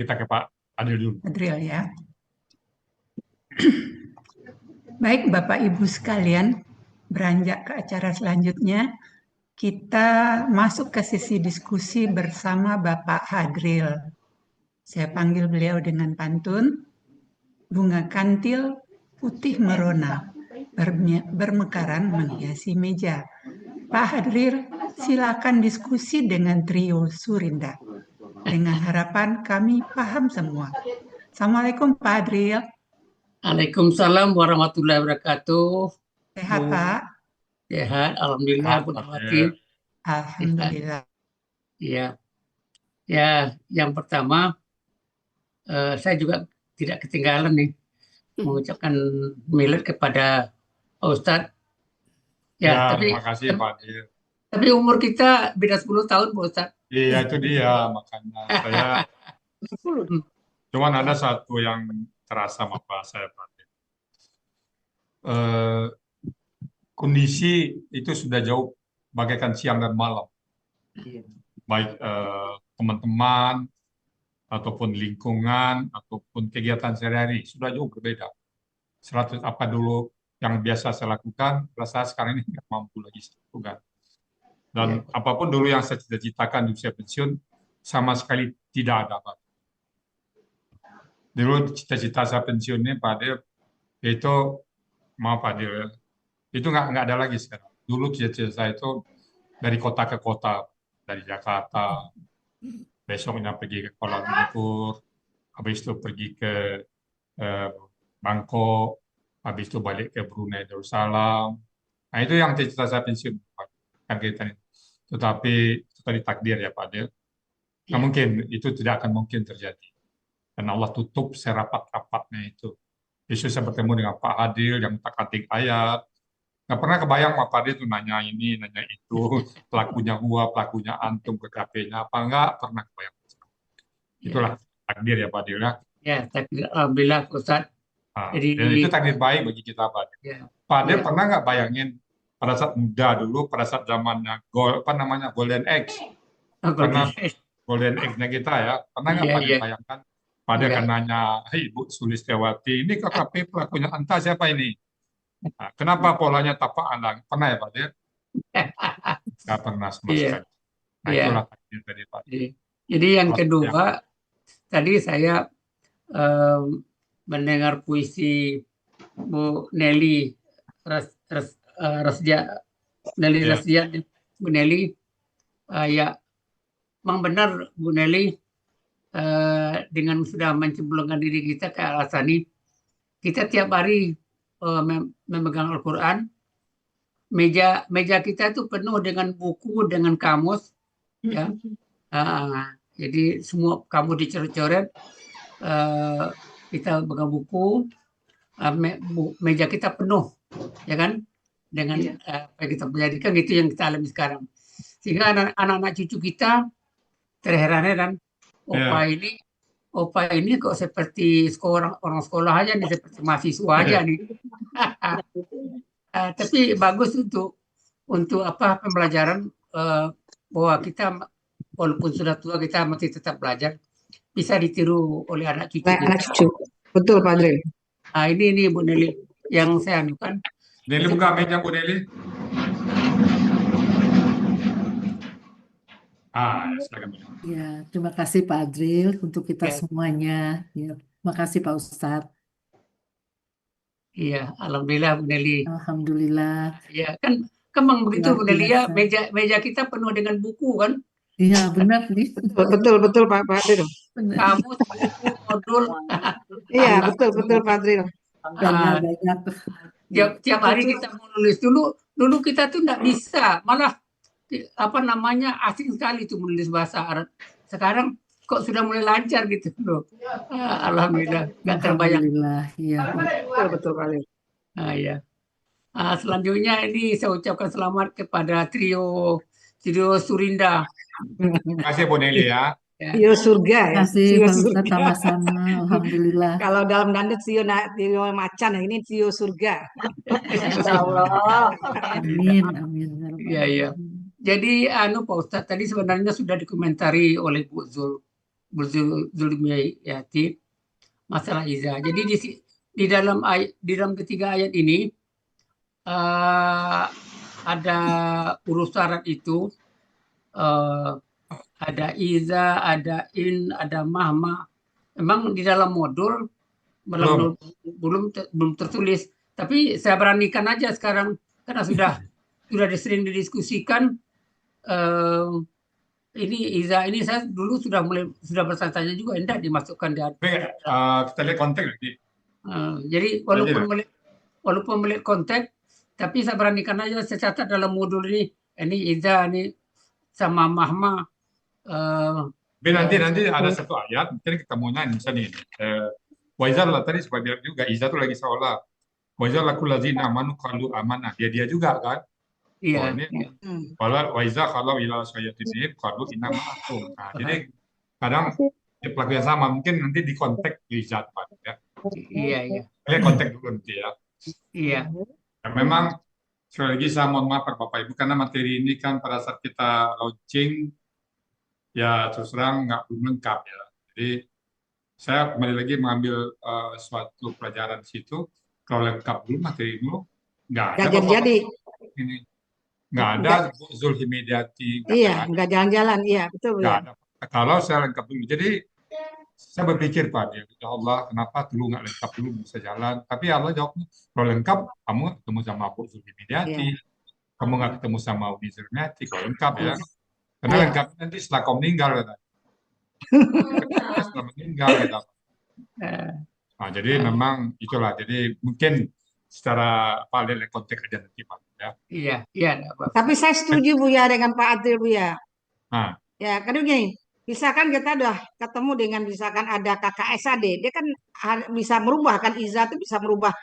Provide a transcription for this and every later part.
Kita ke Pak Adil dulu. Adriel ya. Baik Bapak Ibu sekalian, beranjak ke acara selanjutnya, kita masuk ke sesi diskusi bersama Bapak Hadril. Saya panggil beliau dengan pantun, bunga kantil putih merona, bermekaran menghiasi meja. Pak Hadril, silakan diskusi dengan trio Surinda. Dengan harapan kami paham semua. Assalamualaikum Pak Hadril. Waalaikumsalam warahmatullahi wabarakatuh. Sehat Bu, Pak? sehat, alhamdulillah Bu Nawati. Alhamdulillah. Ya, ya, yang pertama saya juga tidak ketinggalan nih mengucapkan milad kepada Pak Ustadz. Ya, tapi terima kasih Pak Adil. tapi umur kita beda 10 tahun Pak Ustadz. Iya, itu dia makanya saya. Cuman ada satu yang terasa sama Pak saya Pak Adil. Kondisi itu sudah jauh bagaikan siang dan malam. Baik teman-teman ataupun lingkungan ataupun kegiatan sehari-hari sudah jauh berbeda. 100 apa dulu yang biasa saya lakukan, rasa sekarang ini nggak mampu lagi saya lakukan. Dan apapun dulu yang saya cita-citakan di usia pensiun, sama sekali tidak ada apa. Dulu cita-cita saya pensiunnya Pak Adil, itu maaf Pak Adil, itu nggak ada lagi sekarang. Dulu cita-cita saya itu dari kota ke kota, dari Jakarta, besoknya pergi ke Kuala Lumpur, habis itu pergi ke Bangkok, habis itu balik ke Brunei Darussalam. Nah itu yang cita-cita saya pensiun, kan kita ini. Tetapi itu tadi takdir ya Pak Adil. Nah, mungkin itu tidak akan mungkin terjadi. Dan Allah tutup serapat-rapatnya itu. Yesus saya bertemu dengan Pak Adil yang tak-atik ayat. Nggak pernah kebayang Pak Adil itu nanya ini, nanya itu. Pelakunya gua, pelakunya antum, KKP-nya apa. Nggak pernah kebayang. Itulah takdir ya Pak Adil ya. Ya, takdir alhamdulillah Ustaz. Nah, Jadi dan itu takdir baik bagi kita Pak Adil. ya, Pak Adil ya. pernah nggak bayangin pada saat muda dulu, pada saat zamannya Golden Eggs. Karena Golden Eggs-nya kita ya, pernah nggak Pak Adil bayangkan? Pak Adil akan nanya, "Hei Ibu Sulistiawati, ini KKP pelakunya entah siapa ini? Nah, kenapa polanya tapak anak?" Pernah ya Pak Adil? Nggak pernah sama sekali. Nah itulah takdir tadi Pak Adil. Jadi yang kedua, tadi saya mendengar puisi Bu Nelly Rasdia, Nelly Rasdia, Bu Nelly, ya, memang benar Bu Nelly, dengan sudah mencemplungkan diri kita ke Al-Asani, kita tiap hari memegang Al-Quran, meja kita itu penuh dengan buku, dengan kamus, ya. Jadi semua kamu dicoret-coret, kita pegang buku, meja kita penuh, ya kan, dengan apa yang kita pelajari, gitu yang kita alami sekarang. Sehingga anak-anak cucu kita terheran-heran, opa ini kok seperti orang sekolah aja nih, seperti mahasiswa aja nih. Tapi bagus untuk apa pembelajaran, bahwa kita walaupun sudah tua kita masih tetap belajar, bisa ditiru oleh anak cucu kita. Anak cucu, betul Pak Adril. Nah, ini Bu Nelly yang saya anukan. Nelly buka meja Bu Nelly. Silakan. Ya, terima kasih Pak Adril untuk kita semuanya. Ya, terima kasih Pak Ustadz. Iya, alhamdulillah Bu Nelly. Alhamdulillah. Ya, kan memang begitu Bu Nelly ya, meja kita penuh dengan buku kan? Iya, benar nih. Betul Pak Adril. Kamu buku, modul. Iya, betul Pak Adril. Banyak. Tiap hari kita menulis. Dulu kita tuh nggak bisa, malah apa namanya asing sekali tuh menulis bahasa Arab. Sekarang kok sudah mulai lancar gitu loh. Alhamdulillah, nggak terbayang. Alhamdulillah, iya. Betul Pak Adril. Ya. Selanjutnya ini saya ucapkan selamat kepada trio Surinda. Terima kasih Bu Nelly ya. Trio surga ya. Terima kasih Pak Ustadz, sama-sama. Alhamdulillah. Kalau dalam dangdut trio macan, ini trio surga. Insya Allah. Amin. Iya. Jadi Pak Ustadz tadi sebenarnya sudah dikomentari oleh Bu Zul. Bu Zulmiati masalah iza. Jadi di dalam ketiga ayat ini ada huruf syarat itu, ada iza, ada in, ada mahma. Memang di dalam modul belum tertulis, tapi saya beranikan aja sekarang karena sudah sering didiskusikan. Ini iza ini saya dulu sudah bertanya juga, enggak dimasukkan di kita lihat konteks lagi. Jadi walaupun melihat konteks, tapi saya beranikan aja saya catat dalam modul ini iza ini sama mahma. Nanti ada satu ayat, mungkin ketemunya misalnya Wajar lah tadi sebagai juga Iza itu lagi seolah Wajar laku lazina amanu qalu amanah, dia juga kan. Iya. Walau Waiza kalau ila sayyatin qalu inna ma'akum. Nah, jadi kadang pelaku yang sama mungkin nanti di konteks Iza ya. Iya. Lihat konteks dulu nanti ya. Iya. Ya, memang sekali lagi saya mohon maaf Bapak Ibu karena materi ini kan pada saat kita launching ya terus terang belum lengkap ya. Jadi saya kembali lagi mengambil suatu pelajaran di situ. Kalau lengkap dulu materi dulu nggak ada jadi ini nggak ada Zulhimediati. Iya, nggak jalan-jalan. Iya, betul ya. Kalau saya lengkap dulu. Jadi saya berpikir Pak, ya Allah kenapa dulu nggak lengkap dulu bisa jalan. Tapi Allah jawabnya kalau lengkap kamu nggak ketemu sama Abu Zulhimediati, kamu nggak ketemu sama Uni Zulhimediati. Kalau lengkap ya. Karena lengkap nanti setelah kau meninggal ya. Setelah meninggal ya. Nah, jadi memang itulah. Jadi mungkin secara lihat konteks aja nanti Pak. Ya. Iya. Tapi saya setuju Bu ya dengan Pak Adil Bu ya. Nah. Ya, karena gini, misalkan kita udah ketemu dengan misalkan ada KKSAD, dia kan bisa merubah kan Iza itu bisa merubah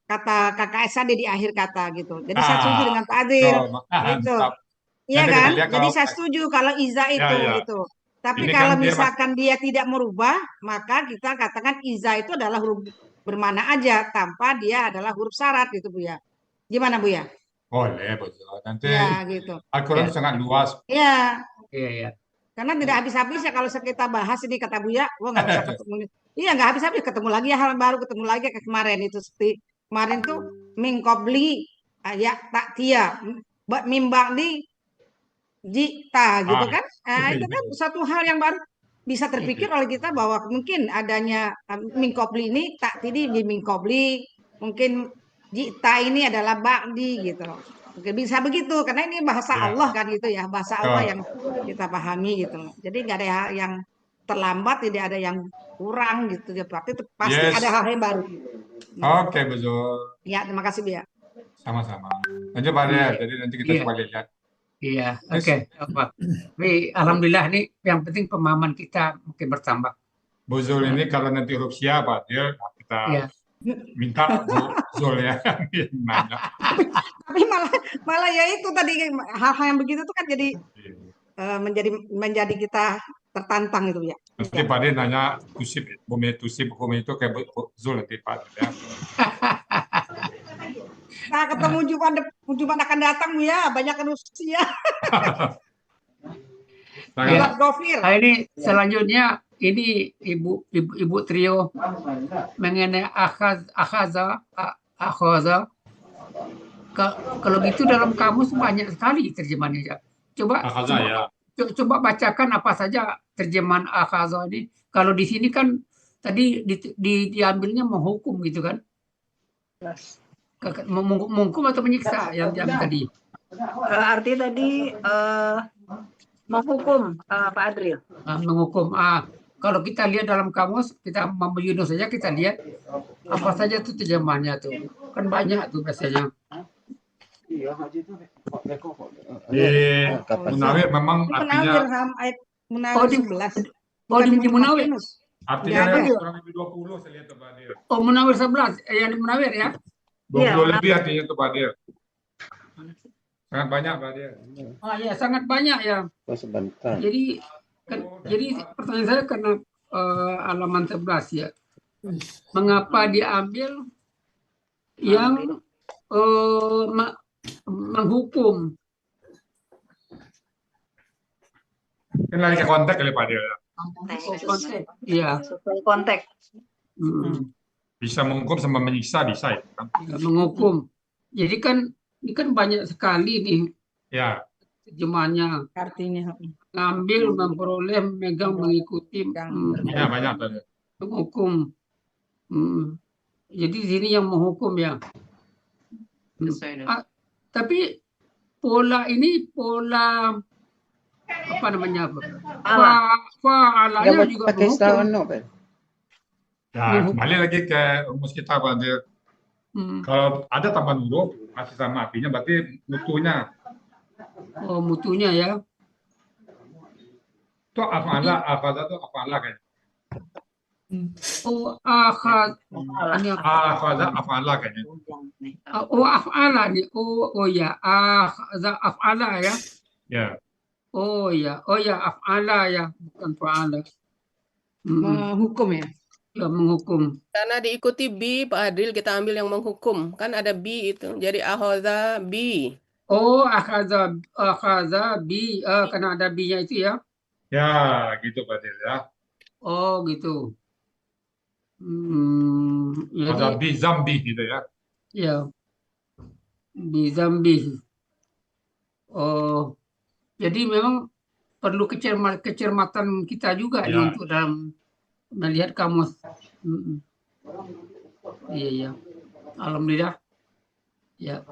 kata KKSAD di akhir kata gitu. Jadi saya setuju dengan Pak Adil. Gitu. Iya kan? Jadi saya setuju kalau Iza itu gitu. Tapi ini kalau kan misalkan dia tidak merubah, maka kita katakan Iza itu adalah huruf bermana aja tanpa dia adalah huruf syarat gitu Bu ya. Gimana Bu ya? Boleh, betul. Nanti ya, gitu. Al-Quran sangat luas. Iya. Iya. Karena tidak habis-habis ya kalau kita bahas ini kata Buya, gua nggak usah ketemu. Iya nggak habis-habis, ketemu lagi hal baru, ketemu lagi kayak kemarin itu seperti kemarin tuh mingkobli ya tak tia mimbang di jita gitu kan. Nah, itu kan satu hal yang baru bisa terpikir oleh kita bahwa mungkin adanya mingkobli ini tak tidi di mingkobli, mungkin jita ini adalah bakdi gitu. Mungkin bisa begitu karena ini bahasa Allah kan gitu ya, bahasa Allah yang kita pahami gitu loh. Jadi nggak ada yang terlambat, tidak ada yang kurang gitu ya. Berarti pasti ada hal yang baru. Oke, betul. Ya, terima kasih Bu ya. Sama-sama. Lanjut Pak Dea, jadi nanti kita kembali lihat. Iya, oke. Tapi alhamdulillah nih yang penting pemahaman kita mungkin bertambah. Bu Zul ini kalau nanti huruf siapa dia kita minta Bu Zul ya nanya. Tapi malah ya itu tadi hal-hal yang begitu tuh kan jadi menjadi kita tertantang itu ya. Nanti Pak Dea nanya tusib hukum itu kayak Bu Zul nanti Pak ya. Nah, ketemu Jumat akan datang ya, banyak manusia. Nah, ini selanjutnya ini ibu trio mengenai akhaza. Kalau gitu dalam kamus banyak sekali terjemahannya. Coba bacakan apa saja terjemahan akhaza ini. Kalau di sini kan tadi diambilnya menghukum gitu kan. Menghukum atau menyiksa yang tadi? Arti tadi menghukum Pak Adril. Menghukum. Kalau kita lihat dalam kamus, kita Mama Yunus saja kita lihat apa saja tuh terjemahannya tuh. Kan banyak tuh biasanya. Munawir memang artinya. Munawir 11. Di Munawir. Artinya kurang lebih 20 saya lihat tuh Pak Dir. Oh, Munawir 11 yang di Munawir ya. 20 lebih artinya tuh Pak Dir. Sangat banyak Pak Dir. Ya sangat banyak ya. Sebentar. Jadi pertanyaan saya karena halaman 11 ya. Mengapa diambil yang menghukum? Kan lari ke kontak kali Pak Adil. Konteks. Iya. Sesuai konteks. Mm. Bisa menghukum sama menyiksa bisa itu kan. Ya, menghukum. Jadi kan ini kan banyak sekali nih Ya, terjemahannya. Artinya Ngambil, memperoleh, megang, mengikuti, ya banyak tadi. menghukum. Jadi di sini yang menghukum ya. Tapi pola ini pola apa namanya? Fa'alanya juga menghukum. Ya, kembali lagi ke rumus kita Pak Adil. Kalau ada tambahan huruf masih sama artinya berarti mutunya. Oh, mutunya ya. Itu afala itu afala kayaknya. Oh, ini Afala kayaknya. oh af'ala nih. Oh ya, af'ala ya. Ya. Oh ya, af'ala ya, bukan fa'ala. menghukum ya. Ya, menghukum. Karena diikuti bi, Pak Adil, kita ambil yang menghukum. Kan ada bi itu. Jadi akhadha bi. Oh, akhadha bi, karena ada bi-nya itu ya. Ya, gitu Pak Adil ya. Oh, gitu. Ada Jadi zambi gitu ya. ya, bi zambi. Oh, jadi memang perlu kecermatan kita juga nih Ya. untuk dalam melihat kamus. Iya. Alhamdulillah. Ya.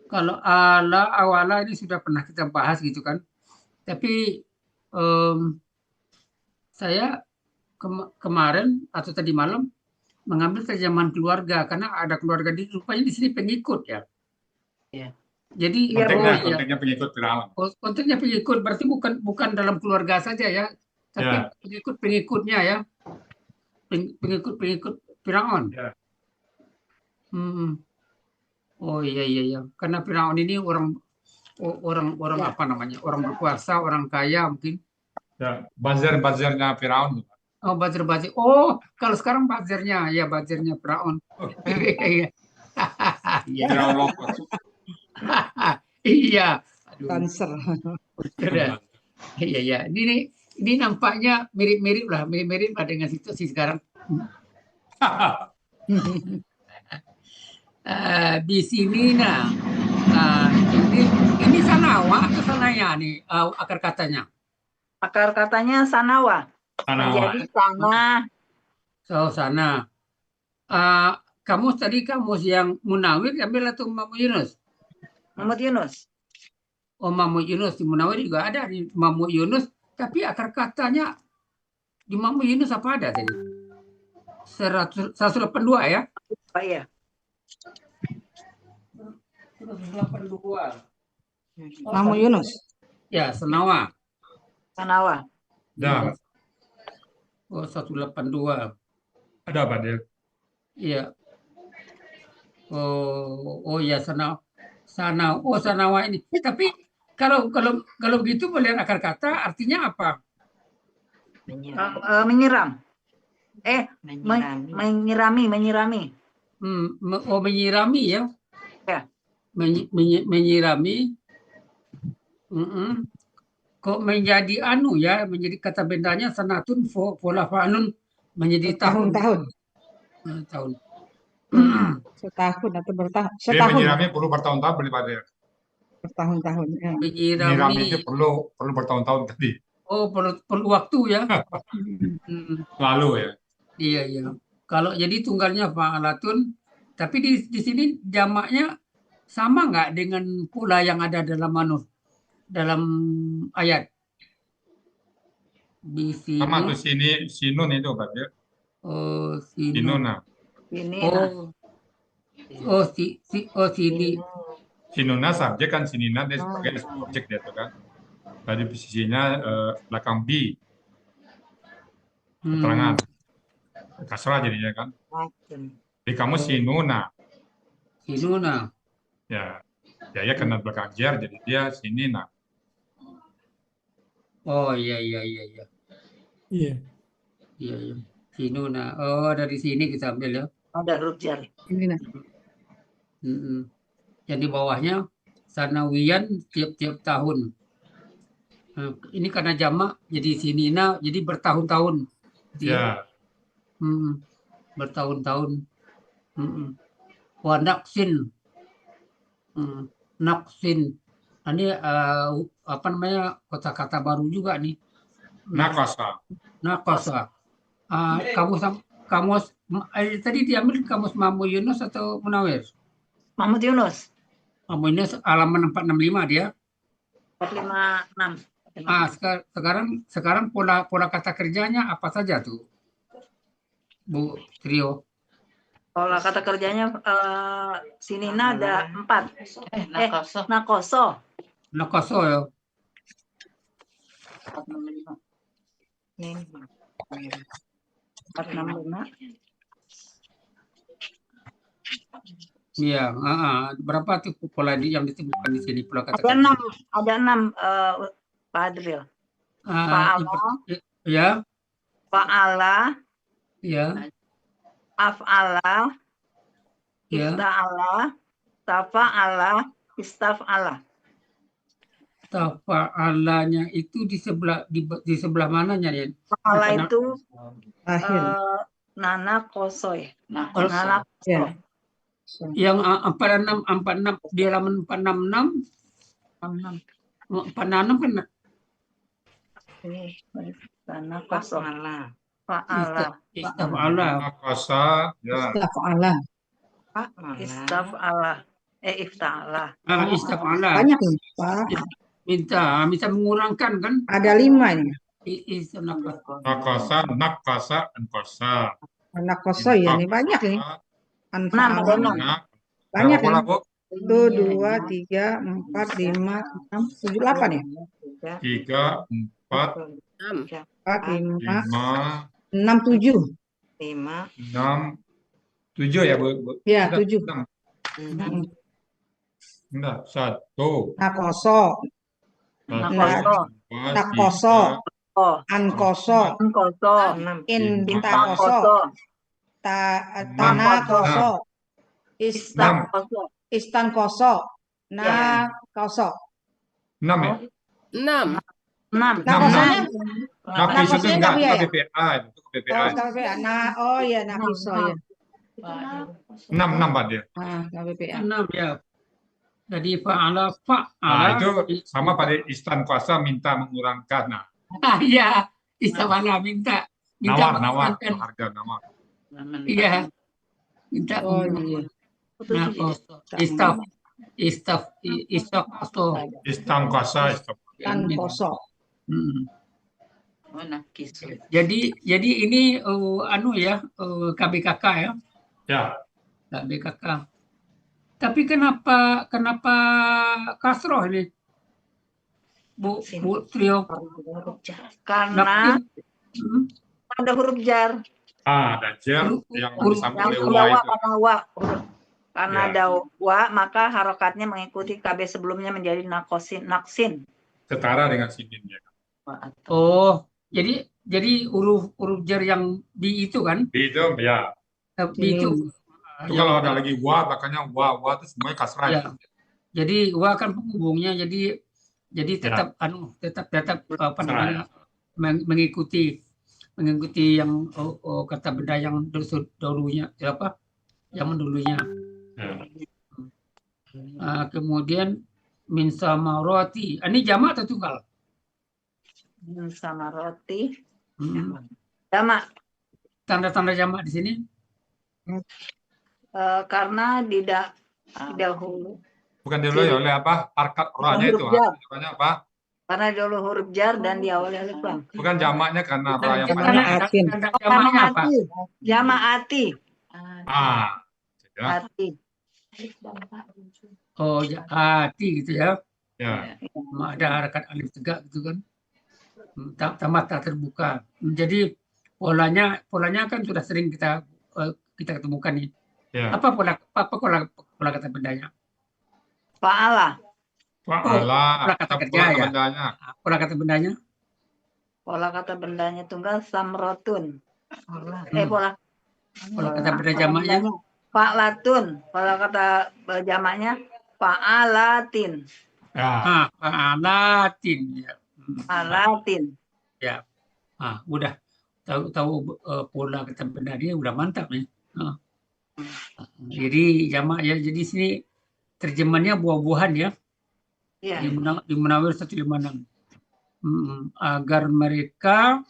Kalau awala ini sudah pernah kita bahas gitu kan. Tapi saya kemarin atau tadi malam mengambil terjemahan keluarga karena ada keluarga di rupanya di sini pengikut ya. Iya. Jadi Konteksnya pengikut Firaun. konteksnya pengikut berarti bukan dalam keluarga saja ya, tapi pengikutnya ya, pengikut Firaun. Ya. Oh iya, karena Firaun ini orang apa namanya, orang berkuasa, orang kaya mungkin. Ya, bazar-bazarnya Firaun. Oh, bazar. Oh, kalau sekarang bazarnya Firaun. Iya. Firaun lokal. Iya. Cancer. Iya. Ini nampaknya mirip-mirip lah dengan situasi sekarang. Di sini ini sanawa atau sanaya nih akar katanya. Akar katanya sanawa. Jadi sana. So, sana. Kamus yang Munawir ambil atau Mahmud Yunus? Mahmud Yunus. Oh, Mahmud Yunus di Munawir juga ada di Mahmud Yunus, tapi akar katanya di Mahmud Yunus apa ada tadi? 182 ya? Oh iya. 182. Mahmud Yunus. Ya, Sanawa. Nah, Oh, 182. ada apa dia? Iya. Oh ya, Sanawa ini. Tapi kalau begitu melihat akar kata artinya apa? Menyiram. Menyirami. Oh, menyirami ya? Ya. Menyirami. Kok menjadi menjadi kata bendanya sanatun folafanun menjadi Tahun-tahun. tahun. Setahun atau bertahun. Dia Setahun. menyirami perlu bertahun-tahun daripada Bertahun-tahun. Ya. menyirami itu perlu bertahun-tahun tadi. Oh, perlu waktu ya. Lalu ya. Iya. Kalau jadi tunggalnya fa'alatun, tapi di sini jamaknya sama nggak dengan pula yang ada dalam ayat? Di sini. Sama tuh sinun itu Pak ya. Oh, sinun. Sinuna. Sini. Sinuna subjek kan, sinina dia sebagai subjek dia tuh kan. Tadi posisinya belakang bi. Keterangan. Kasrah jadinya kan. Di kamu sinuna. Ya kena belakang jar jadi dia sinina. Oh iya. Iya. Sinuna. Oh, dari sini kita ambil ya. Ada huruf jar. Yang di bawahnya sanawiyan tiap-tiap tahun. Ini karena jamak jadi sinina, jadi bertahun-tahun. Ya. Bertahun-tahun. Wa naksin. Naksin. Ini apa namanya, kata-kata baru juga nih. Nakasa. Nakasa. Kamus tadi diambil kamus Mahmud Yunus atau Munawir? Mahmud Yunus. Mahmud Yunus halaman 465 dia. 456. Sekarang pola kata kerjanya apa saja tuh, Bu Trio? Pola kata kerjanya sinina ada 4. Nakoso. Nakoso ya. 465. Iya, berapa tuh pola yang ditemukan di sini pola kata Ada kerja? 6 Pak Adril. Ya, Fa'ala, ya, af'ala, ya. ifta'ala, tafa'ala, istaf'ala. Tafa'alanya itu di sebelah mananya ya? Fa'ala itu nana kosoy. Nana kosoy. Yang 46 di halaman 466 kan Nana kosoy. Fa'ala. Istaf'ala. Nakasa. Ya. Istaf'ala. Istaf'ala. Ifta'ala. Istaf'ala. Banyak nih, Pak. Minta mengurangkan kan? Ada 5 ini. Nakasa, nakasa, ankosa. Anak kosong ya, ini banyak nih. Anfa'ala. Banyak Berapa nih. Bu? 1, 2, 3, 4, 5, 6, 7, 8 ya? 3, 4, 4, 5, 5, 6, 7. 6, 7 ya Bu? Ya, 7. Enggak, 1, Nakoso, nakoso, ankoso, intakoso, tanakoso, istankoso, nakoso. 6 ya? 6. Nakosonya? Nakiso itu enggak, Nakosonya itu BPA. Itu BPA. Oh ya, nakiso ya. 6 Pak dia. BPA. 6 ya. Jadi fa'ala. Nah, itu sama pada istan kuasa minta mengurangkan. Nah, Iya, istaf'ala minta nawar, mengurangkan. harga nawar. Iya. Minta iya. istaf'aso. Istan kuasa, Tankoso. Jadi ini KBKK ya. Ya. KBKK. Tapi kenapa kasroh ini, Bu Trio? Karena ada huruf jar. Ada jar yang disambung oleh Yang wa ada itu. wa. Karena ada wa, maka harokatnya mengikuti KB sebelumnya menjadi naksin. Setara dengan sinin ya. Oh, jadi huruf jar yang di itu kan? Di itu ya. Di itu. Itu kalau ada lagi wa, makanya wa itu semuanya kasrah. Ya. Jadi wa kan penghubungnya, jadi tetap apa namanya, mengikuti yang kata benda yang dulunya apa? Yang mendulunya. Kemudian min samarati. Ini jamak atau tunggal? Min samarati. Jamak. Tanda-tanda jamak di sini? Karena dahulu. Bukan dulu ya oleh apa? Harkat rohnya itu. Harkatnya apa? Karena dulu huruf jar dan diawali oleh lam. Bukan jamaknya karena apa yang Jamaknya apa? Jamaati. Ya. Hati. Oh ya, hati gitu ya. Ya. Ada harakat alif tegak gitu kan. Tamat tak terbuka. Jadi polanya kan sudah sering kita ketemukan nih. Ya. Apa pola kata bendanya? Fa'ala. Pola kata kerja ya. Pola kata bendanya? Pola kata bendanya tunggal samrotun. Pola kata benda jamaknya? Fa'latun. Pola kata jamaknya fa'alatin. Ya. Fa'alatin. Ya. Malatin. Ya. Udah tahu pola kata benda dia udah mantap nih. Jadi jamak ya, jadi sini terjemahnya buah-buahan ya. Iya. Di Munawir 156. Agar mereka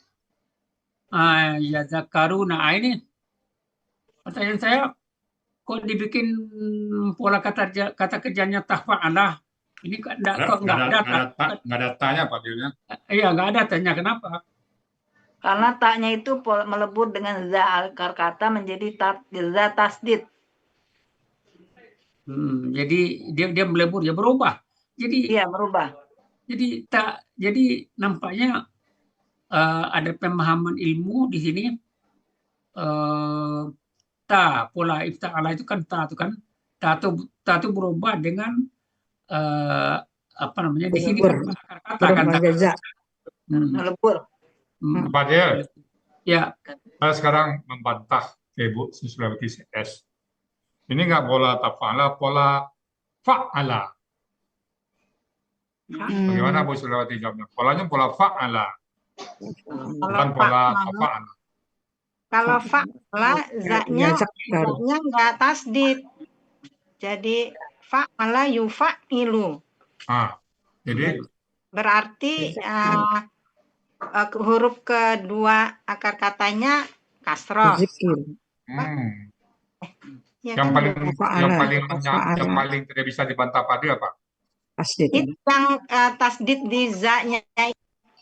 yazakaru. Nah, ini pertanyaan saya, kok dibikin pola kata kerjanya tafa'alah? Ini kok Nggak ada tanya Pak Dilnya. Iya, nggak ada tanya kenapa. Karena taknya itu melebur dengan za akar kata menjadi za tasdid. Jadi dia melebur, ya berubah. Jadi Iya, berubah. Jadi nampaknya ada pemahaman ilmu di sini. Pola ifta'ala itu kan ta itu berubah dengan apa namanya di sini kan akar kata kan Melebur. Pak Dil, Ya, saya sekarang membantah ke Ibu Susulawati CS. Ini nggak pola tafa'ala, pola fa'ala. Bagaimana Bu Susulawati jawabnya? Polanya pola fa'ala, bukan pola tafa'ala. Kalau fa'ala zaknya nggak tasdid. Jadi fa'ala yufa'ilu. Jadi Berarti huruf kedua akar katanya kasroh. Ya yang kan? paling tidak bisa dibantah Pak Dil apa? Tasdid. Itu yang tasdid di za-nya.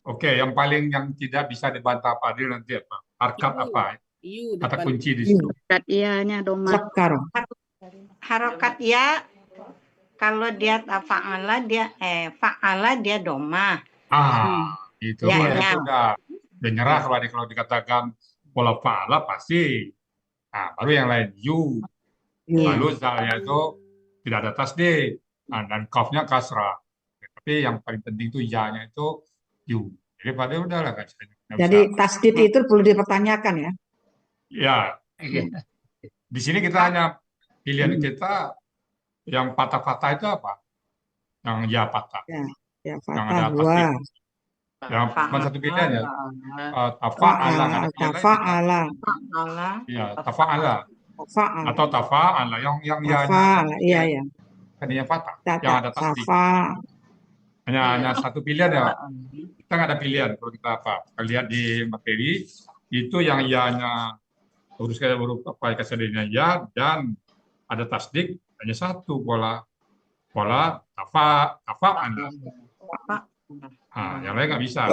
Oke, yang tidak bisa dibantah Pak Dil nanti apa? Harkat apa? Kata kunci di situ. Harokat iya-nya doma. Harokat ya, kalau dia fa'ala dia doma. Itu udah nyerah kalau dikatakan pola fa'ala pasti. Baru yang lain lalu zalnya itu tidak ada tasdid dan kafnya kasrah. Tapi yang paling penting itu ya-nya itu yu. Jadi pada udahlah kan. Jadi tasdid itu perlu dipertanyakan ya. Ya. Di sini kita hanya pilihan kita yang patah-patah itu apa? Yang ya patah. Ya yang patah ada dua. Yang cuma satu pilihan ya. Tafa'ala. Tafa'ala. Ya, tafa'ala. Atau tafa'ala yang Tafa'ala, iya. Kan yang patah. Yang ada tasdid. Hanya satu pilihan ya. Kita nggak ada pilihan kalau kita Kita lihat di materi itu yang ya-nya huruf apa kasarnya ya dan ada tasdid hanya satu pola tafa'ala. Yang lain nggak bisa.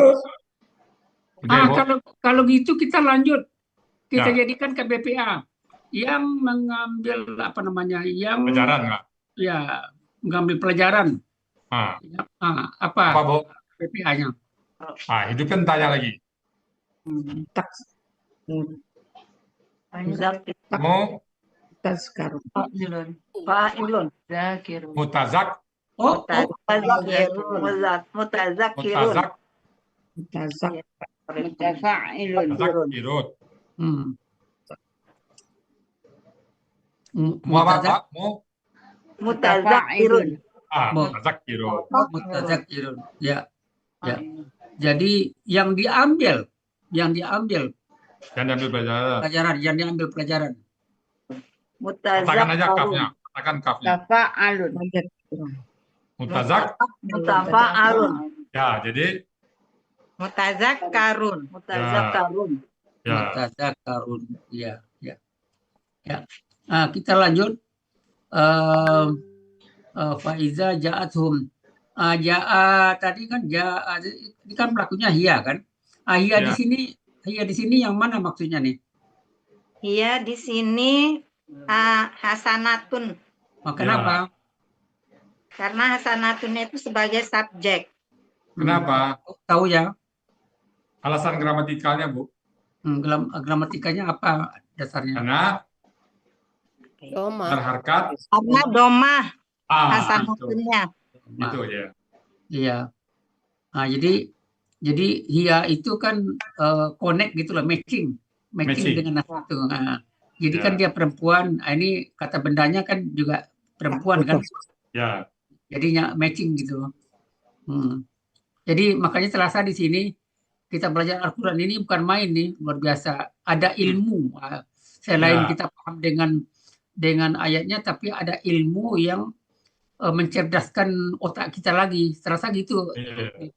Kalau gitu kita lanjut, kita jadikan KBPA yang mengambil apa namanya, yang pelajaran nggak? Ya, mengambil pelajaran. Apa Bu? KBPA-nya? Hidupkan tanya lagi. Mau Fa'ilun. mutazak. Mutazakirun. Mutazakirun. Ya. Jadi yang diambil pelajaran. Katakan aja kafnya. Tafa'alun. Mutafa'alun. Ya, jadi Mutazakkarun. Ya. Kita lanjut. Faiza ja'athum. Tadi kan ini kan pelakunya hiya kan? Hiya di sini yang mana maksudnya nih? Hiya di sini hasanatun. Kenapa? Karena hasanatunnya itu sebagai subjek. Kenapa? Tahu ya? Alasan gramatikalnya, Bu? Gramatikanya apa dasarnya? Karena berharkat. Karena domah hasanatunnya. Itu ya. Iya. Jadi hiya itu kan connect gitu loh, matching dengan satu. Jadi kan dia perempuan. Ini kata bendanya kan juga perempuan kan? Ya. Jadinya matching gitu. Jadi makanya Selasa di sini kita belajar Al-Quran ini bukan main nih, luar biasa. Ada ilmu selain Ya. kita paham dengan ayatnya, tapi ada ilmu yang mencerdaskan otak kita lagi. Terasa gitu,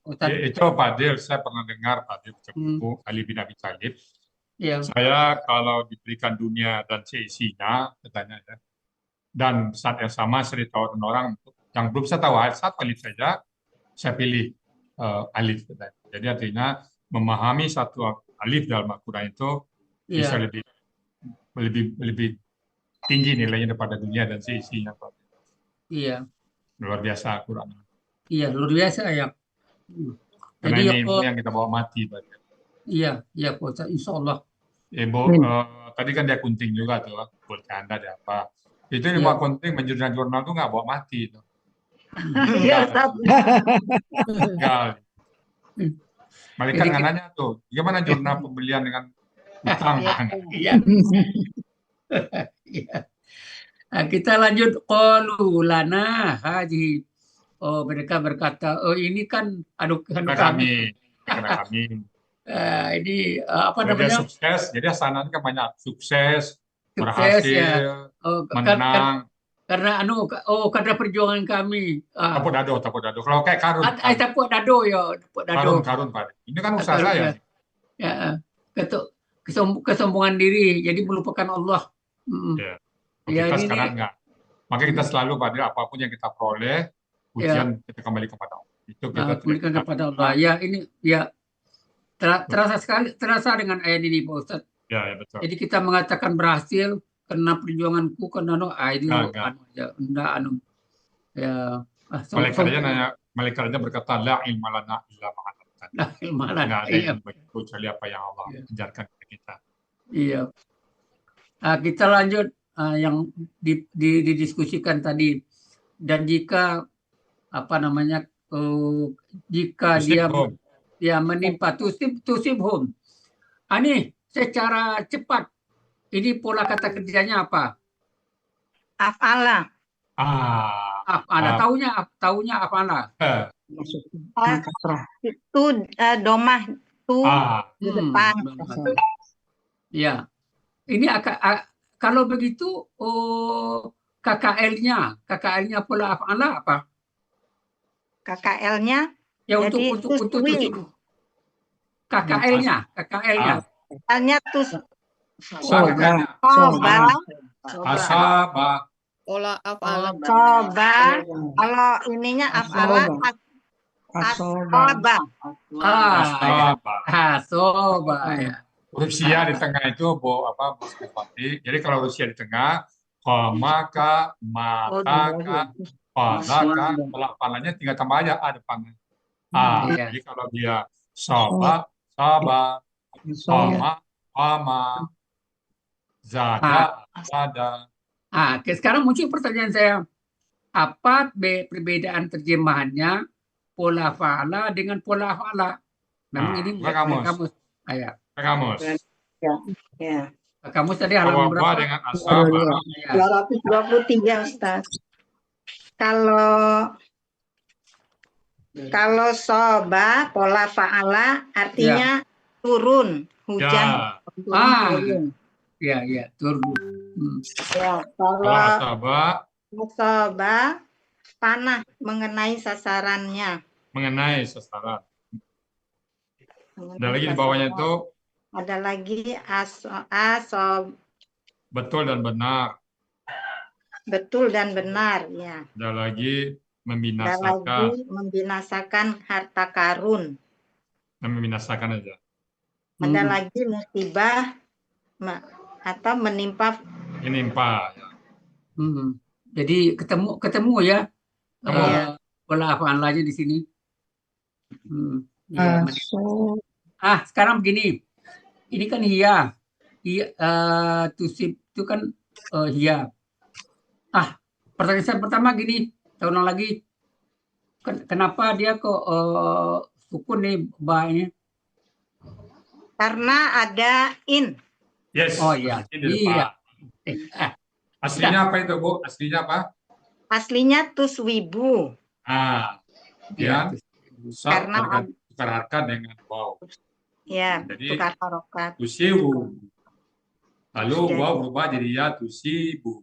Ustaz. Itu Pak Adil, saya pernah dengar Pak Adil baca buku Ali bin Abi Thalib. Ya. Saya kalau diberikan dunia dan seisinya, katanya ya, dan saat yang sama saya ditawarin orang yang belum saya tahu satu alif saja, saya pilih alif. Katanya. Jadi artinya memahami satu alif dalam Al-Quran itu bisa lebih tinggi nilainya daripada dunia dan seisinya. Iya. Luar biasa Al-Quran. Iya, luar biasa ya. Karena Jadi ini yang kita bawa mati. Pak. Iya, Pak Ustaz, insya Allah. Ibu, tadi kan dia kunting juga tuh, buat Anda ada apa? Itu yang bawa kunting menjurnal-jurnal tuh nggak bawa mati itu. Iya, Ustaz. Enggak. Mereka nggak nanya tuh, gimana jurnal pembelian dengan utang? Iya. Nah, kita lanjut qalu lana haji. Oh, mereka berkata, oh ini kan kami. Ini apa namanya? Sukses, jadi asananya kan banyak sukses, berhasil, menang. Karena karena perjuangan kami. Tapuk dado. Kalau kayak karun. Tapuk dado ya, Karun Pak. Ini kan usaha saya. Ya, kesombongan diri, jadi melupakan Allah. Kita sekarang enggak. Maka kita selalu pada apapun yang kita peroleh, ujian kita kembali kepada Allah. Itu kita kembalikan kepada Allah. Ya, ini ya terasa dengan ayat ini Pak Ustaz. Ya, betul. Jadi kita mengatakan berhasil karena perjuanganku karena itu Malaikatnya berkata la ilma lana illa ma 'allamtana. La ilma lana. Enggak ada yang kecuali apa yang Allah ajarkan kepada kita. Iya. Kita lanjut yang didiskusikan tadi. Dan jika apa namanya jika dia menimpa tusibhum. Ini secara cepat ini pola kata kerjanya apa? Af'ala. Af'ala. Taunya af'ala. Itu domah tu di depan. Ya. Ini kalau begitu KKL-nya pola af'ala apa? KKL-nya ya untuk KKL-nya. KKL-nya Asaba. Pola af'ala. Coba. Kalau ininya af'ala asaba. Asaba ya. Rusia di tengah itu jadi kalau Rusia di tengah, maka, mataka, palaka, palanya tinggal tambah aja a depannya. Jadi kalau dia saba, pama, zada. Sekarang muncul pertanyaan saya, apa perbedaan terjemahannya pola fa'ala dengan pola fa'ala? Memang ini kamus. Kamus. Ya. Kamus tadi halaman berapa? Dengan asaba. 223 Ustaz. Kalau soba pola fa'ala artinya turun, hujan. Turun. Turun. Ya, kalau soba panah mengenai sasarannya. Mengenai sasaran. Ada lagi di bawahnya itu. Ada lagi betul dan benar. Betul dan benar, ya. Ada lagi membinasakan. Ada lagi membinasakan harta karun. Membinasakan aja. Ada lagi musibah atau menimpa. Menimpa. Ya. Jadi ketemu ya. Pola af'alanya di sini. Sekarang begini. Ini kan hiya. Tusib itu kan hiya. Pertanyaan saya pertama gini, tahun lagi, kenapa dia kok sukun nih ba-nya? Karena ada in. Yes. Oh iya. Aslinya apa itu Bu? Aslinya apa? Aslinya tuswibu. Ya. rusak Karena tukar harkat dengan waw. ya Jadi tukar harokat. tusibu. Lalu Jadi- waw berubah jadi ya tusibu.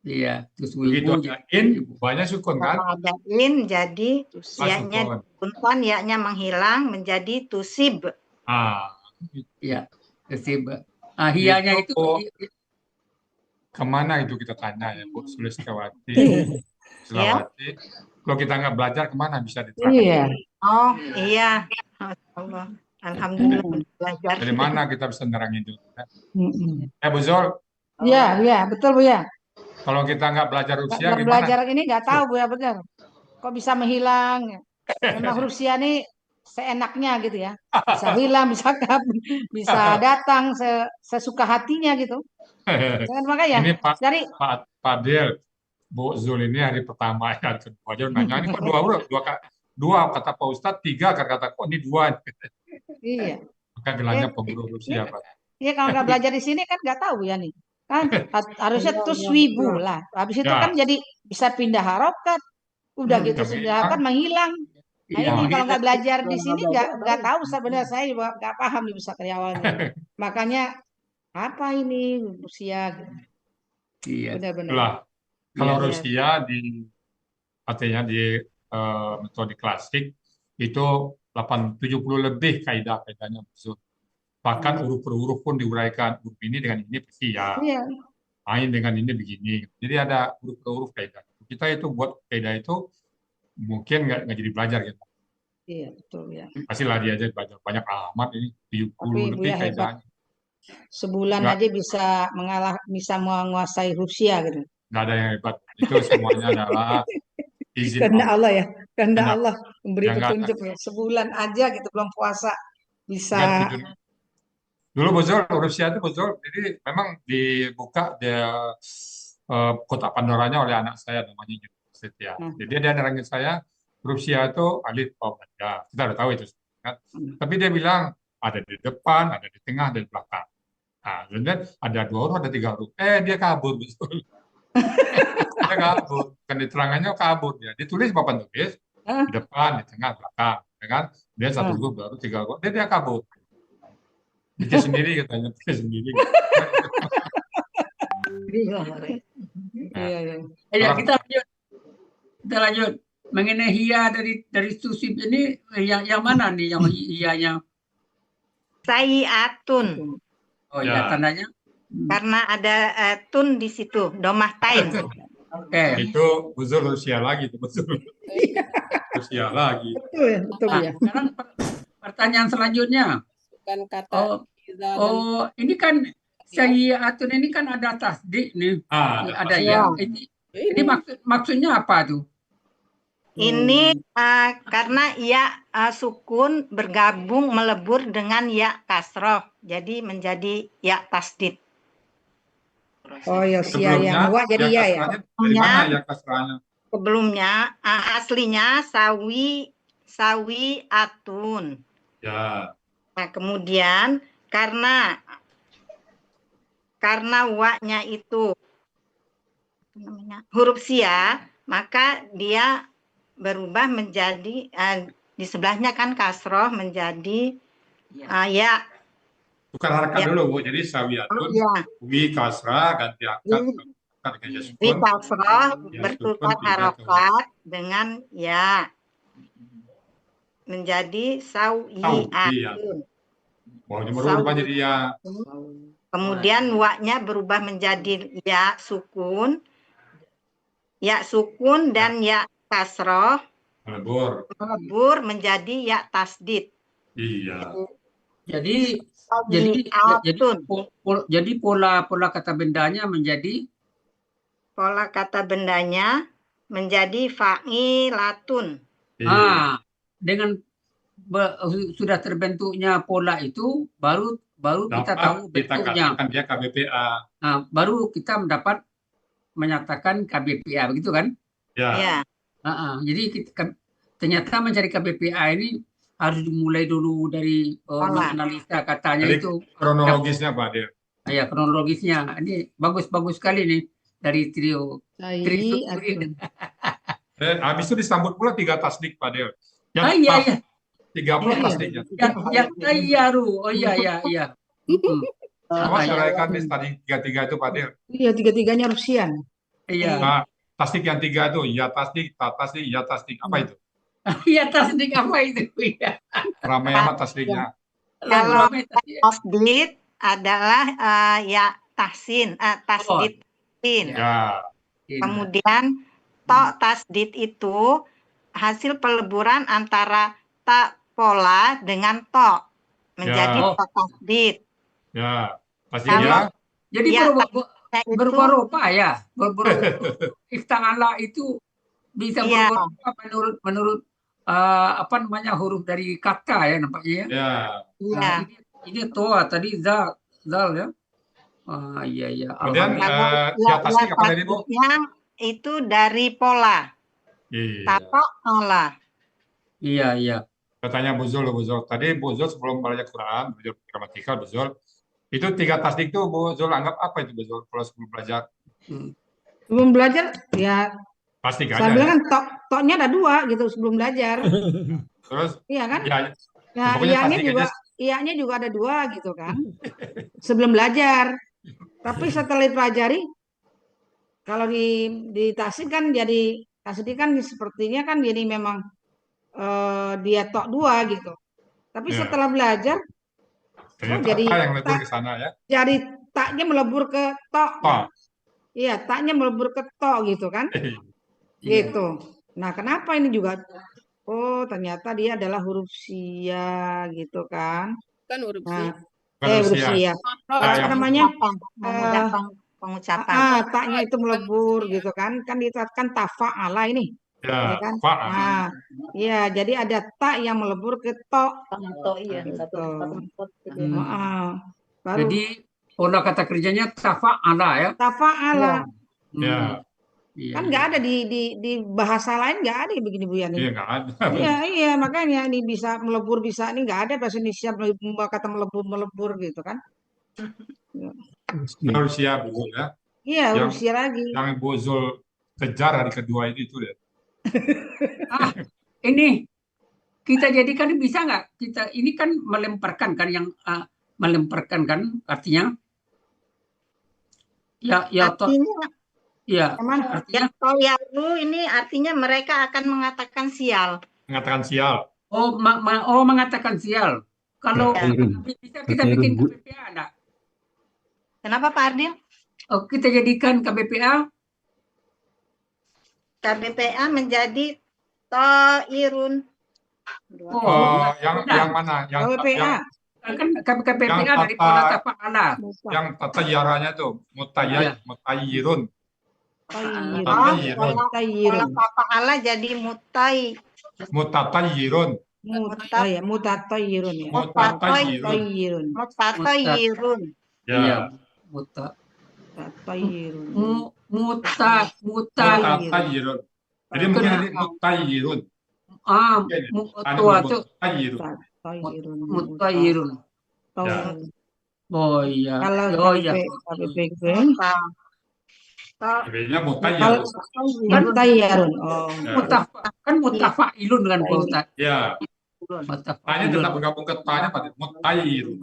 Iya, terus Begitu wibu ada in, banyak sukun kan? Kalau ada in jadi ya-nya Sukun. punten, ya-nya menghilang menjadi tusib. Ah, ya kesib. Hianya itu kemana itu kita tanya ya Bu Sulistiawati, Iya. Sulawati. Kalau kita nggak belajar kemana bisa diterangkan? Iya. Oh iya, Allah. Alhamdulillah belajar. Dari mana kita bisa nerangin itu? Mm-mm. Bu Zul, Iya, iya, betul Bu ya. kalau kita nggak belajar Rusia gimana? Belajar ini nggak tahu Bu ya, benar. Kok bisa menghilang? Memang Rusia nih seenaknya gitu ya. Bisa hilang, bisa kabur, bisa datang sesuka hatinya gitu. Jangan makanya Ini dari Pak Del, Bu Zul ini hari pertama ya, kedua aja nanya ini kok dua kata Pak Ustadz, tiga kata kok ini dua. iya. Maka gelanya pemburu Rusia Pak. Iya kalau nggak belajar di sini kan nggak tahu ya nih. Kan harusnya tuh swibu lah. Habis itu Ya. kan jadi bisa pindah harokat. Udah gitu Tapi pindah harokat menghilang. Nah Iya. ini kalau nggak belajar di sini nggak tahu sebenarnya saya juga nggak paham di Ustadz dari awalnya. Makanya apa ini Rusia? Iya. Benar-benar. itulah. Kalau Iya. Rusia artinya di metode klasik itu 70 lebih kaidahnya Zul. Bahkan huruf per huruf pun diuraikan. Huruf ini dengan ini pasti ya. Iya. Main dengan ini begini. Jadi ada huruf per huruf kaidah. Kita itu buat kaidah itu mungkin nggak jadi belajar gitu. Iya betul ya. Pastilah dia aja belajar banyak amat ini 70 Tapi lebih Buya hebat. kaidahnya. Sebulan Nggak. aja bisa menguasai Rusia gitu. Nggak ada yang hebat. Itu semuanya adalah izin Kehendak Allah. Allah ya. Kehendak Benar. Allah memberi Yang nggak ada. petunjuk ya. Sebulan aja gitu belum puasa bisa. Kan tidur. Dulu Bozol, Rusia itu Bozol, jadi memang dibuka kotak Pandoranya oleh anak saya namanya Setia. Jadi dia nerangin saya, Rusia itu alif ba banda. Kita udah tahu itu. Kan? Tapi dia bilang ada di depan, ada di tengah, ada di belakang. Nah, kemudian ada 2 huruf, ada 3 huruf. Dia kabur betul. Dia kabur. Kan diterangannya kabur dia. Ditulis papan tulis di depan, di tengah, belakang, ya kan? Dia 1 huruf, 2 huruf, 3 huruf. Dia kabur. Bikin sendiri katanya, bikin sendiri. Iya, iya. Ya, kita lanjut. Mengenai hia dari tusib ini yang mana nih yang hianya? Sayiatun. Oh ya, tandanya Karena ada tun di situ, domah tain. oke. Itu Buzul Rusia lagi, itu betul. Rusia lagi. Betul ya, betul Nah, ya. sekarang pertanyaan selanjutnya. Bukan kata iza dan Ini kan sayiatun ini kan ada tasdik nih. Ada ya. Ini maksudnya apa tuh? Ini karena ya sukun bergabung melebur dengan ya kasroh, jadi menjadi ya tasdid. Oh ya sia yang wa jadi ya ya. Dari mana ya kasrahnya? Sebelumnya aslinya sawi atun. Ya. Nah, kemudian karena wa-nya itu huruf sia, maka dia berubah menjadi di sebelahnya kan kasroh menjadi ya. Tukar harkat dulu, Bu. Jadi sawiyatun, wi kasrah, ganti akad, dengan Di sukun. kasroh Ya, bertukar sukun, harokat dengan ya. Menjadi sawiyatun. Wawnya berubah jadi ya. Kemudian wa-nya berubah menjadi ya sukun dan ya kasroh melebur menjadi ya tasdid. Iya. Jadi pola kata bendanya menjadi fa'ilatun. Dengan sudah terbentuknya pola itu baru kita tahu bentuknya. Katakan dia KBPA. Baru kita mendapat menyatakan KBPA, begitu kan? Ya. Jadi ternyata mencari KBPA ini harus dimulai dulu dari menganalisa katanya Jadi itu. kronologisnya Pak Dir. Ya, kronologisnya. Ini bagus-bagus sekali nih dari trio. Habis itu disambut pula 3 tasdik Pak Dir. Ya, Iya, maaf, iya. 30 Iya. tasdiknya. Ya, tayyaru. Oh iya, iya, iya. Awas Iya, uraikan nih tadi 33 itu Pak Adil. Iya, tiga-tiganya Rusian. iya. Nah, tasdik yang 3 itu, ya tasdik, ta tasdik, ya tasdik. Apa itu? Iya, tasdik apa itu? Iya. Ramai amat tasdiknya. Kalau Ramai tasdik. tasdid adalah ya tahsin, tasdid sin. Ya, Kemudian to tasdid itu hasil peleburan antara ta pola dengan to menjadi Ya. to tasdid. ya. Tasdik Kalau- ya. Jadi Ya, berupa itu rupa ya. Ifta'ala itu bisa Iya. berubah menurut apa namanya huruf dari kata ya nampaknya ya. Ya. iya. Ini toa tadi zal ya. Iya iya. Kemudian Alhamdulillah. ya tasdik apa tadi Bu? tasdidnya itu dari pola. Iya. Tato pola. Iya iya. Katanya Bu Zul. Tadi Bu Zul sebelum belajar Quran, belajar gramatikal Bu Zul, itu 3 tasdik itu Bu Zul anggap apa itu Bu Zul kalau sebelum belajar? Sebelum belajar, ya Tasdik saya aja bilang ya. kan toknya ada 2 gitu sebelum belajar. Terus Iya kan? ya, Nah, pokoknya ianya tasdik juga, aja. ianya juga ada 2 gitu kan. Sebelum belajar. Tapi setelah dipelajari, kalau di tasdik kan jadi tasdik kan sepertinya kan jadi memang dia tok 2 gitu. Tapi Ya. setelah belajar, Ternyata jadi ta yang lebur ke sana ya. jadi taknya melebur ke tok. Ta. Iya, taknya melebur ke tok gitu kan. Gitu. Nah, kenapa ini juga? Oh, ternyata dia adalah huruf sia gitu kan. Kan huruf Nah, sia. huruf sia. Apa namanya? Memudahkan pengucapan. Taknya itu melebur gitu kan. Kan dikatakan tafa'ala ini. Ya Ya, kan? fa. Nah, iya, jadi ada tak yang melebur ke tok. Iya, Gitu. Baru Jadi pola kata kerjanya tafa'ala ya. tafa'ala. Ya. Iya, Kan iya. nggak ada di bahasa lain nggak ada yang begini Bu Yani. Iya nggak ada. Iya, makanya ini bisa melebur bisa ini nggak ada bahasa Indonesia kata melebur gitu kan. Harus siap Bu Zul ya. Iya, Yang- huruf sia lagi. Yang Bu Zul kejar hari kedua itu deh. Ini kita jadikan bisa nggak? Kita ini kan melemparkan kan yang melemparkan kan artinya ya Artinya, ya Emang artinya yalu ini artinya mereka akan mengatakan sial. Mengatakan sial. mengatakan sial. Kalau bisa kita bikin KBPA enggak? Kenapa Pak Ardil? Oh, kita jadikan KBPA KBPA menjadi toirun. Yang mana? KBPA. kan KBPA Yang dari pola tafa'ala. yang tata yaranya tuh Iya. mutayyirun. Tayyirun. Pola tafa'ala jadi mutai. Mutatayyirun. Mutatayyirun ya. Mutatayyirun. Mutatayyirun. Ya. Iya. Mutatayyirun. Mutatayyirun. Jadi mungkin nanti mutayyirun. Mutayyirun. Mutayyirun. Ya. Oh iya. Kalau Oh iya. KBPG Jadinya mutayyirun. Mutayyirun. Oh. Ya. Kan mutafa'ilun kan Pak Ustaz. Ya. Tanya tetap bergabung ke tanya pada mutayyirun.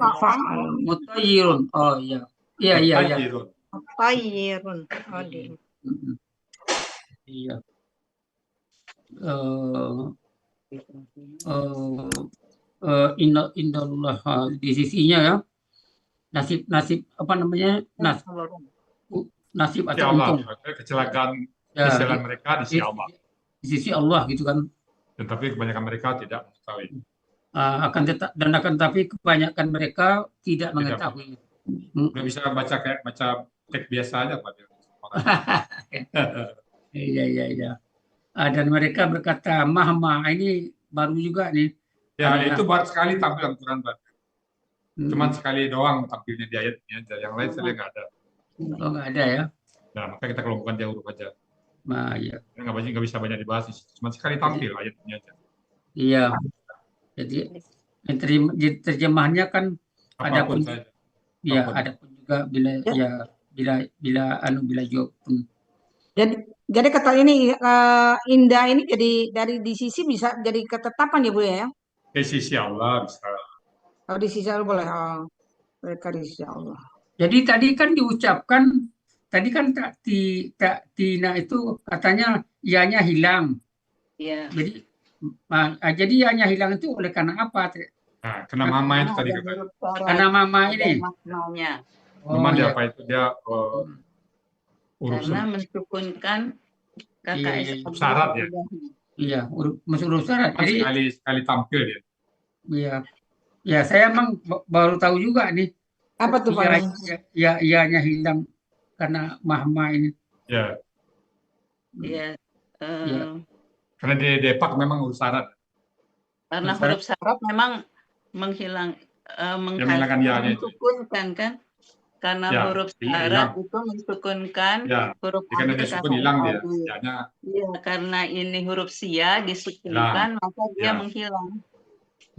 Mutayyirun. Oh iya. Iya iya iya. Mutayyirun. Mutayyirun. Oh, Iya. Indallah di sisinya ya. Nasib apa namanya? Nasib Di atau Allah. untung. Kecelakaan Ya, kesalahan mereka di sisi Allah. di sisi Allah gitu kan. Tetapi kebanyakan mereka tidak mengetahui. Akan tetapi kebanyakan mereka tidak mengetahui. Nggak bisa baca kayak baca teks biasa aja Pak. Iya iya iya. Dan mereka berkata mahma, ini baru juga nih. Ya, Ada. itu baru sekali tampil dalam Quran, Pak. Hmm. Cuma sekali doang tampilnya di ayatnya aja. Yang lain saya nggak ada. Oh nggak ada ya. Nah, maka kita kelompokkan dia huruf aja. Nah iya. Nggak bisa banyak dibahas. Cuma sekali tampil ayatnya aja. Iya. Jadi terjemahannya kan ada Apapun pun, saja. ya Apapun. ada pun juga bila jawab pun. Jadi kata ini indah ini jadi dari di sisi bisa jadi ketetapan ya Bu ya? Di sisi Allah bisa. Kalau di sisi Allah boleh. Oh, mereka di sisi Allah. Jadi tadi kan diucapkan, tadi kan Tina itu katanya ianya hilang. Iya. Jadi ianya hilang itu oleh karena apa? Nah, karena mama itu tadi Ada katanya. huruf syarat, Karena mama ada ini. maknanya. Memang dia iya. apa itu dia Karena urusan mensukunkan Iya, KKS iya, iya. syarat ya. Iya, masuk huruf syarat. Kan Jadi sekali tampil dia. iya. Ya, saya emang baru tahu juga nih. Apa tuh Pak? Ianya hilang karena mahma ini. Ya. Iya. Iya. Karena di Depak memang urus syarat. Karena huruf syarat memang menghilangkan ianya itu. mensukunkan kan? Karena Ya, huruf hilang. syarat itu mensukunkan Ya, huruf karena dia sukun hilang dia. Ianya. Iya, karena ini huruf sia disukunkan maka dia Ya. menghilang.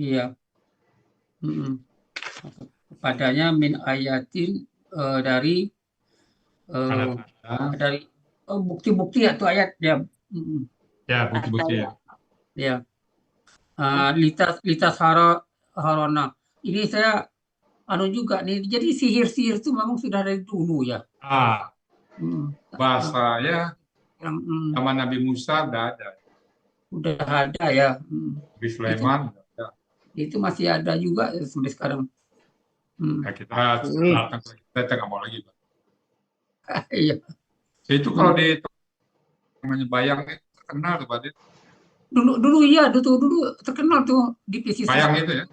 Iya. Padanya min ayatin dari bukti-bukti atau ayat ya. Ya, bukti-bukti ya. Ya. Litas harona. Ini saya juga nih. Jadi sihir-sihir itu memang sudah dari dulu ya. Bahasa ya. Zaman Nabi Musa udah ada. Udah ada ya. Nabi Sulaiman udah ada. Itu masih ada juga sampai sekarang. Ya, kita nggak mau lagi, Pak. Iya. Itu kalau di namanya bayang terkenal tuh, Pak. Dulu iya, dulu terkenal tuh di pesisir. Bayang itu ya.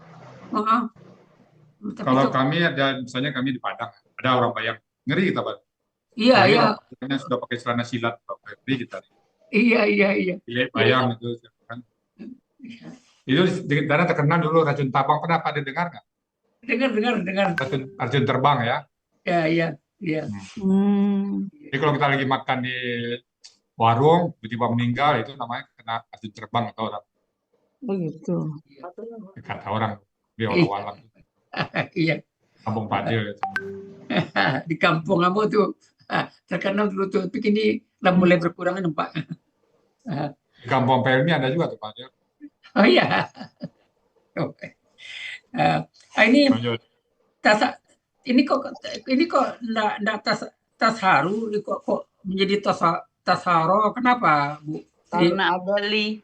Tapi Kalau kami ada, misalnya kami di Padang, ada orang bayang, ngeri kita, Pak. Iya, iya. Sudah pakai celana silat, Pak. Ngeri kita. Iya. Gile bayang itu kan. Itu di daerah terkenal dulu racun tabang, pernah pada dengar nggak? Dengar. Racun terbang ya. Iya. Jadi kalau kita lagi makan di warung, tiba-tiba meninggal, itu namanya kena racun terbang atau orang. Begitu. Kata orang di walang. Iya. Kampung Padil. Di kampung kamu tuh terkenal dulu tuh, tapi ini mulai berkurang Pak. Di Kampung Pelmi ada juga tuh Pak. Oh iya. Ini kok enggak tas haru, kok menjadi tas haro, kenapa Bu? Karena ada li.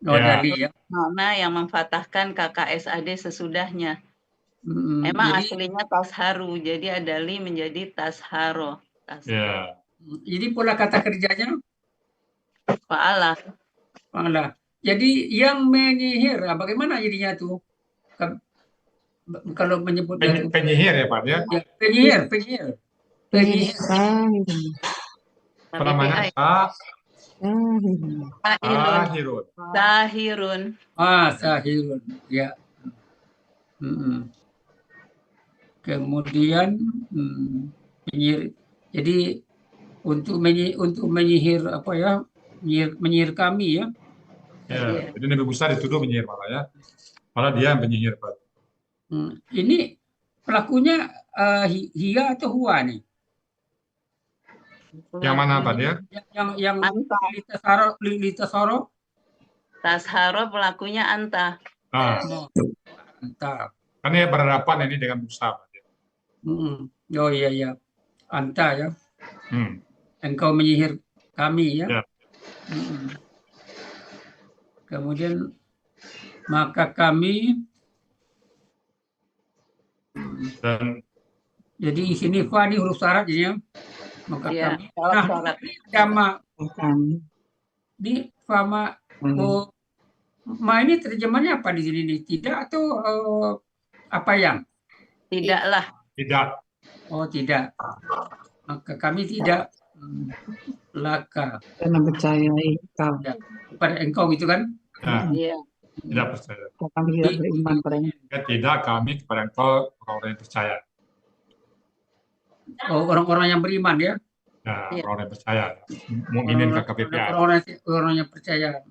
Ada li ya. Mana yang memfatahkan KKSAD sesudahnya. Emang aslinya tas haru, jadi ada li menjadi tas haro. Ya. Jadi pola kata kerjanya fa'alah. Jadi yang menyihir, bagaimana jadinya tuh? Kalau menyebut penyihir ya Pak ya? Penyihir. Apa namanya? Sahirun. Sahirun. Ya. Kemudian penyihir. Jadi untuk menyihir apa ya? Menyihir kami ya. Ya, jadi Nabi Musa dituduh menyihir malah ya. Malah dia yang penyihir Pak. Ini pelakunya Hia atau Hua nih? Yang mana Pak dia? Yang Litasaro? Tasharo pelakunya Anta. Anta. Karena ya berhadapan ini dengan Musa Pak. Oh iya. Anta ya. Engkau menyihir kami ya. Kemudian maka kami dan jadi di sini fa di huruf syarat ya. Maka kami sama di fama ma ini terjemahnya apa di sini nih? Tidak atau apa yang? Tidaklah. Tidak. Oh tidak. Maka kami tidak laka. Karena percayai kau. Ya, kepada engkau gitu kan? Iya. Tidak percaya. Kami tidak beriman padanya. Tidak kami kepada engkau orang-orang yang percaya. Oh, orang-orang yang beriman ya? Nah, orang yang percaya. Mukminin KKPPA. Orang yang percaya.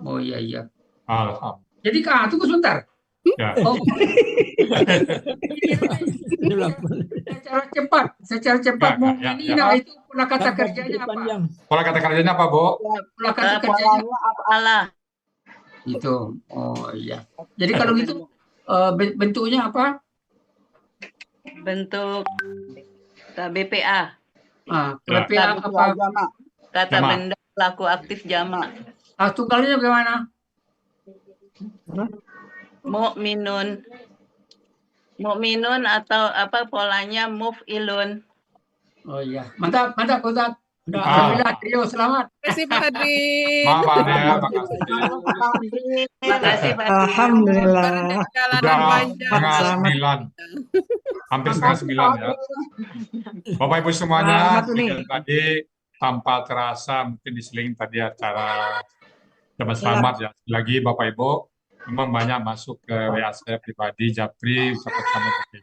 Oh iya. Alhamdulillah. Jadi tunggu sebentar. Ya. Oh, secara cepat Ya, ya, ini ya. nah itu pola kata kerjanya apa? Pola kata kerjanya apa, Bu? Pola kata kerjanya Polanya apalah. itu. Oh iya. Jadi kalau gitu bentuknya apa? Bentuk KBPA. Ah, Ya. KBPA apa? Kata Jamak. benda pelaku aktif jamak. Tunggalnya bagaimana? Mukminun. Mukminun atau apa polanya muf'ilun. Oh iya. Mantap, mantap Ustaz. Udah, Ah. alhamdulillah, trio selamat. Terima kasih Pak Adil. Maaf, Pak Adil, makasih. Makasih Pak. Alhamdulillah. Perjalanan Udah panjang. setengah 9. Hampir setengah 9 ya. Bapak Ibu semuanya, Selamat, Uni. demikian tadi tanpa terasa mungkin diseling tadi acara jaman selamat ya. Sekali lagi Bapak Ibu, memang banyak masuk ke WA saya pribadi, Japri, ucapan selamat pagi.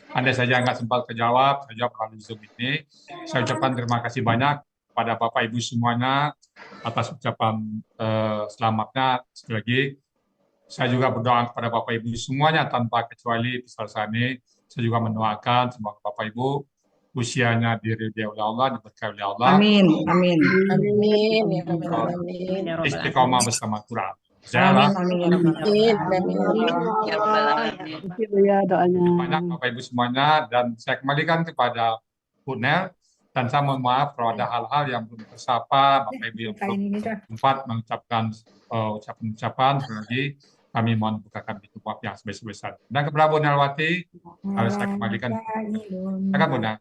Andai saja nggak sempat kejawab, saya jawab melalui Zoom ini. Saya ucapkan terima kasih banyak kepada Bapak Ibu semuanya atas ucapan selamatnya. Sekali lagi, saya juga berdoa kepada Bapak Ibu semuanya tanpa kecuali besar ini. Saya juga mendoakan semoga Bapak Ibu usianya diridhai oleh Allah, diberkahi oleh Allah. Amin, amin. Amin. Ya Rabbal Alamin. Ya Rabbal Istiqomah Alamin. bersama Quran. Amin, Saya amin. Ya Rabbal Alamin. Ya doanya. banyak Bapak Ibu semuanya dan saya kembalikan kepada Bu Nel dan saya mohon maaf kalau ada hal-hal yang belum tersapa, Bapak Ibu yang belum sempat mengucapkan ucapan-ucapan, sekali lagi kami mohon bukakan pintu maaf yang sebesar-besar. Dan kepada Bu Nelwati, harus saya kembalikan. Silakan Bu Nel.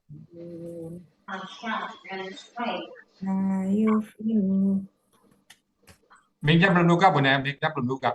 Mic-nya belum buka Bu Nel, mic-nya belum buka.